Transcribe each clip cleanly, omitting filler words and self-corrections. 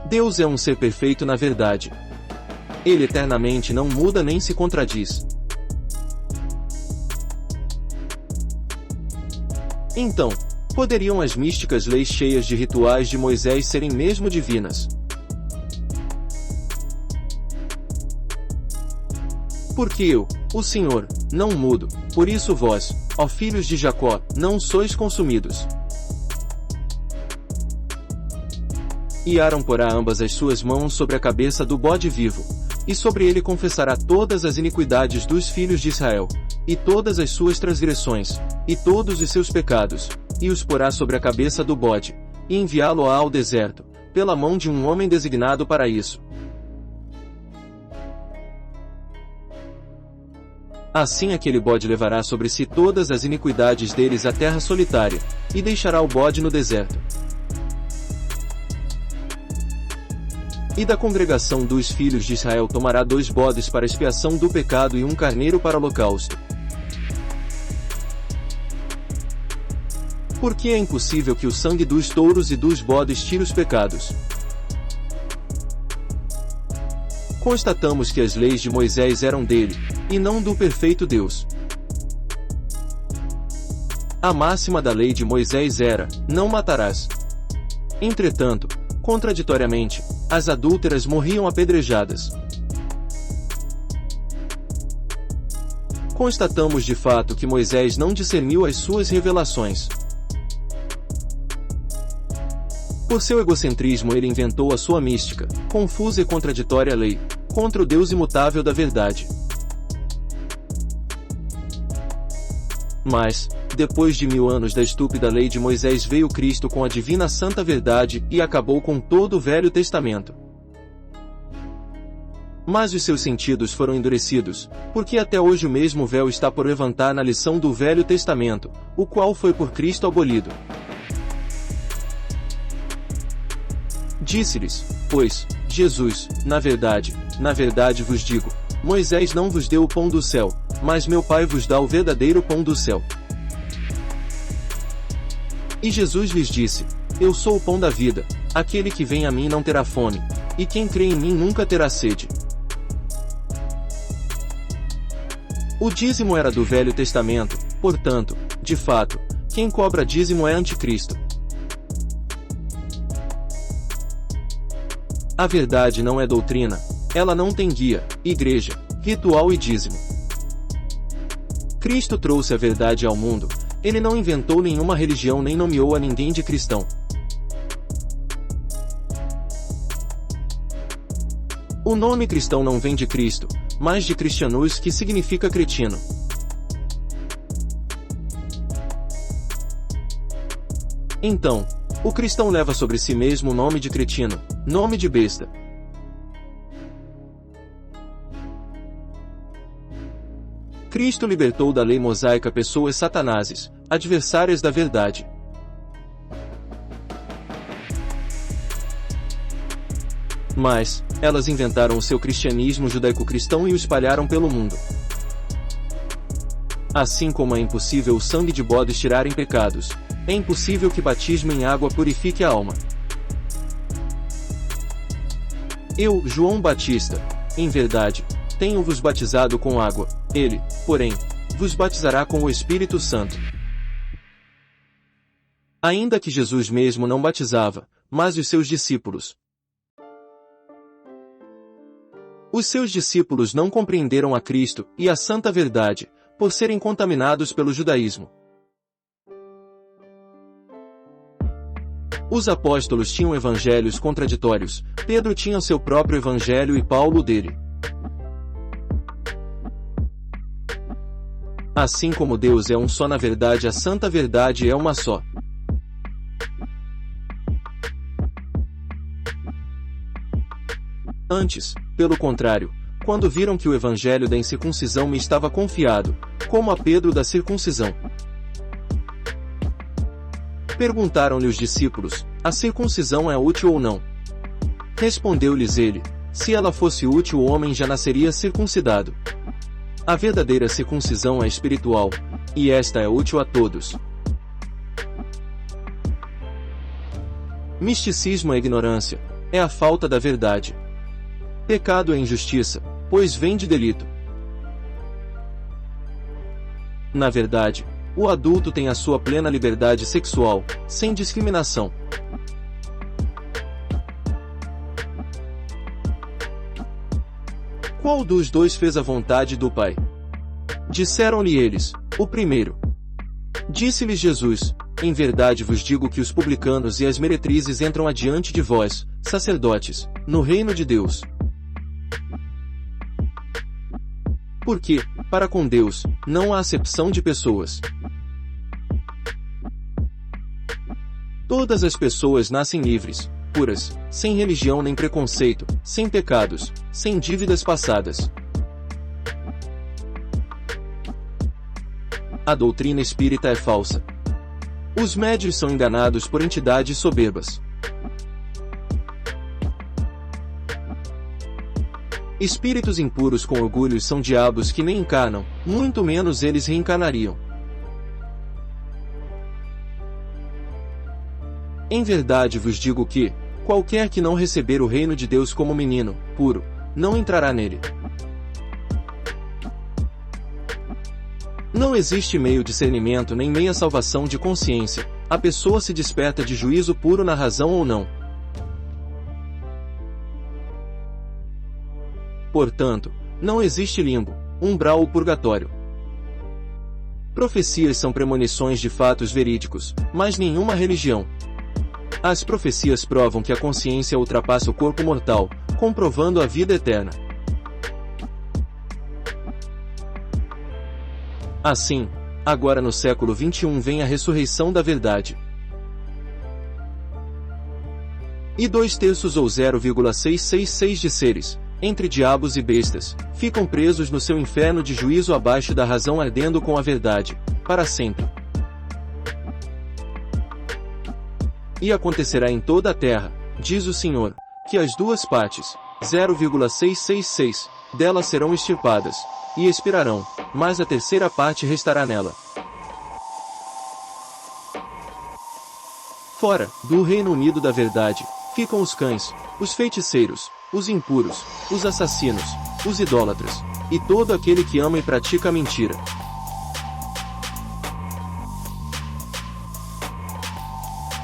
Deus é um ser perfeito na verdade. Ele eternamente não muda nem se contradiz. Então, poderiam as místicas leis cheias de rituais de Moisés serem mesmo divinas? Porque eu, o Senhor, não mudo, por isso vós, ó filhos de Jacó, não sois consumidos. E Arão porá ambas as suas mãos sobre a cabeça do bode vivo, e sobre ele confessará todas as iniquidades dos filhos de Israel, e todas as suas transgressões, e todos os seus pecados, e os porá sobre a cabeça do bode, e enviá-lo-á ao deserto, pela mão de um homem designado para isso. Assim aquele bode levará sobre si todas as iniquidades deles à terra solitária, e deixará o bode no deserto. E da congregação dos filhos de Israel tomará 2 bodes para expiação do pecado e 1 carneiro para holocausto. Porque é impossível que o sangue dos touros e dos bodes tire os pecados. Constatamos que as leis de Moisés eram dele, e não do perfeito Deus. A máxima da lei de Moisés era: não matarás. Entretanto, contraditoriamente, as adúlteras morriam apedrejadas. Constatamos de fato que Moisés não discerniu as suas revelações. Por seu egocentrismo ele inventou a sua mística, confusa e contraditória lei, contra o Deus imutável da verdade. Mas, depois de 1000 anos da estúpida lei de Moisés veio Cristo com a divina santa verdade e acabou com todo o Velho Testamento. Mas os seus sentidos foram endurecidos, porque até hoje o mesmo véu está por levantar na lição do Velho Testamento, o qual foi por Cristo abolido. Disse-lhes, pois, Jesus: na verdade vos digo, Moisés não vos deu o pão do céu, mas meu Pai vos dá o verdadeiro pão do céu. E Jesus lhes disse: eu sou o pão da vida, aquele que vem a mim não terá fome, e quem crê em mim nunca terá sede. O dízimo era do Velho Testamento, portanto, de fato, quem cobra dízimo é anticristo. A verdade não é doutrina, ela não tem guia, igreja, ritual e dízimo. Cristo trouxe a verdade ao mundo, ele não inventou nenhuma religião nem nomeou a ninguém de cristão. O nome cristão não vem de Cristo, mas de Christianus, que significa cretino. Então, o cristão leva sobre si mesmo o nome de cretino, nome de besta. Cristo libertou da lei mosaica pessoas satanases, adversárias da verdade. Mas, elas inventaram o seu cristianismo judaico-cristão e o espalharam pelo mundo. Assim como é impossível o sangue de bodes tirarem pecados, é impossível que batismo em água purifique a alma. Eu, João Batista, em verdade, tenho-vos batizado com água, ele, porém, vos batizará com o Espírito Santo. Ainda que Jesus mesmo não batizava, mas os seus discípulos. Os seus discípulos não compreenderam a Cristo e a santa verdade, por serem contaminados pelo judaísmo. Os apóstolos tinham evangelhos contraditórios, Pedro tinha seu próprio evangelho e Paulo dele. Assim como Deus é um só na verdade, a santa verdade é uma só. Antes, pelo contrário, quando viram que o evangelho da incircuncisão me estava confiado, como a Pedro da circuncisão, perguntaram-lhe os discípulos: a circuncisão é útil ou não? Respondeu-lhes ele: se ela fosse útil, o homem já nasceria circuncidado. A verdadeira circuncisão é espiritual, e esta é útil a todos. Misticismo é ignorância, é a falta da verdade. Pecado é injustiça, pois vem de delito. Na verdade, o adulto tem a sua plena liberdade sexual, sem discriminação. Qual dos dois fez a vontade do Pai? Disseram-lhe eles, o primeiro. Disse-lhes Jesus, em verdade vos digo que os publicanos e as meretrizes entram adiante de vós, sacerdotes, no reino de Deus. Porque, para com Deus, não há acepção de pessoas. Todas as pessoas nascem livres, puras, sem religião nem preconceito, sem pecados, sem dívidas passadas. A doutrina espírita é falsa. Os médios são enganados por entidades soberbas. Espíritos impuros com orgulhos são diabos que nem encarnam, muito menos eles reencarnariam. Em verdade vos digo que, qualquer que não receber o reino de Deus como menino, puro, não entrará nele. Não existe meio discernimento nem meia salvação de consciência, a pessoa se desperta de juízo puro na razão ou não. Portanto, não existe limbo, umbral ou purgatório. Profecias são premonições de fatos verídicos, mas nenhuma religião. As profecias provam que a consciência ultrapassa o corpo mortal, comprovando a vida eterna. Assim, agora no século XXI vem a ressurreição da verdade. E 2/3 ou 0,666 de seres, entre diabos e bestas, ficam presos no seu inferno de juízo abaixo da razão ardendo com a verdade, para sempre. E acontecerá em toda a terra, diz o Senhor, que as duas partes, 0,666, delas serão extirpadas, e expirarão, mas a terceira parte restará nela. Fora, do Reino Unido da verdade, ficam os cães, os feiticeiros, os impuros, os assassinos, os idólatras, e todo aquele que ama e pratica a mentira.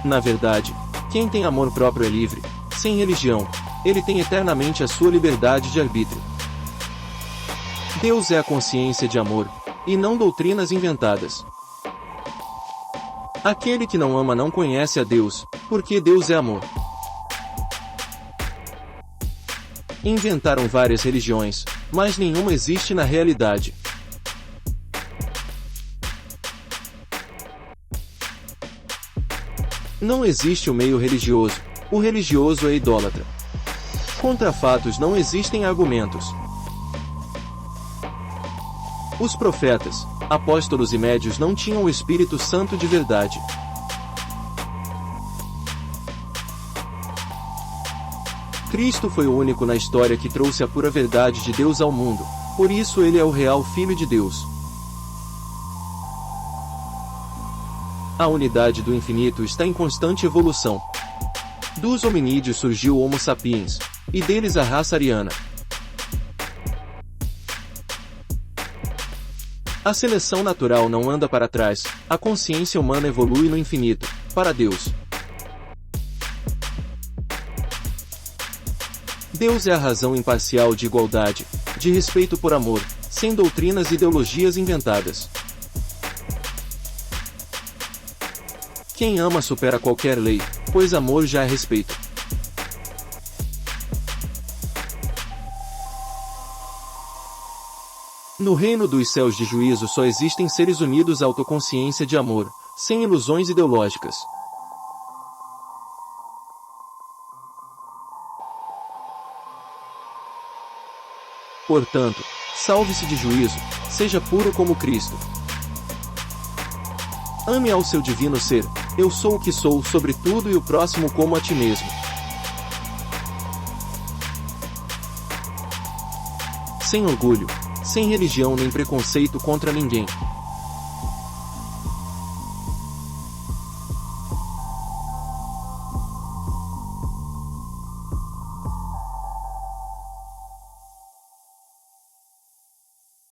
Na verdade, quem tem amor próprio é livre, sem religião, ele tem eternamente a sua liberdade de arbítrio. Deus é a consciência de amor, e não doutrinas inventadas. Aquele que não ama não conhece a Deus, porque Deus é amor. Inventaram várias religiões, mas nenhuma existe na realidade. Não existe o meio religioso, o religioso é idólatra. Contra fatos não existem argumentos. Os profetas, apóstolos e médios não tinham o Espírito Santo de verdade. Cristo foi o único na história que trouxe a pura verdade de Deus ao mundo, por isso ele é o real Filho de Deus. A unidade do infinito está em constante evolução. Dos hominídeos surgiu o Homo sapiens, e deles a raça ariana. A seleção natural não anda para trás, a consciência humana evolui no infinito, para Deus. Deus é a razão imparcial de igualdade, de respeito por amor, sem doutrinas e ideologias inventadas. Quem ama supera qualquer lei, pois amor já é respeito. No reino dos céus de juízo só existem seres unidos à autoconsciência de amor, sem ilusões ideológicas. Portanto, salve-se de juízo, seja puro como Cristo. Ame ao seu divino ser, eu sou o que sou sobre tudo e o próximo como a ti mesmo. Sem orgulho, sem religião nem preconceito contra ninguém.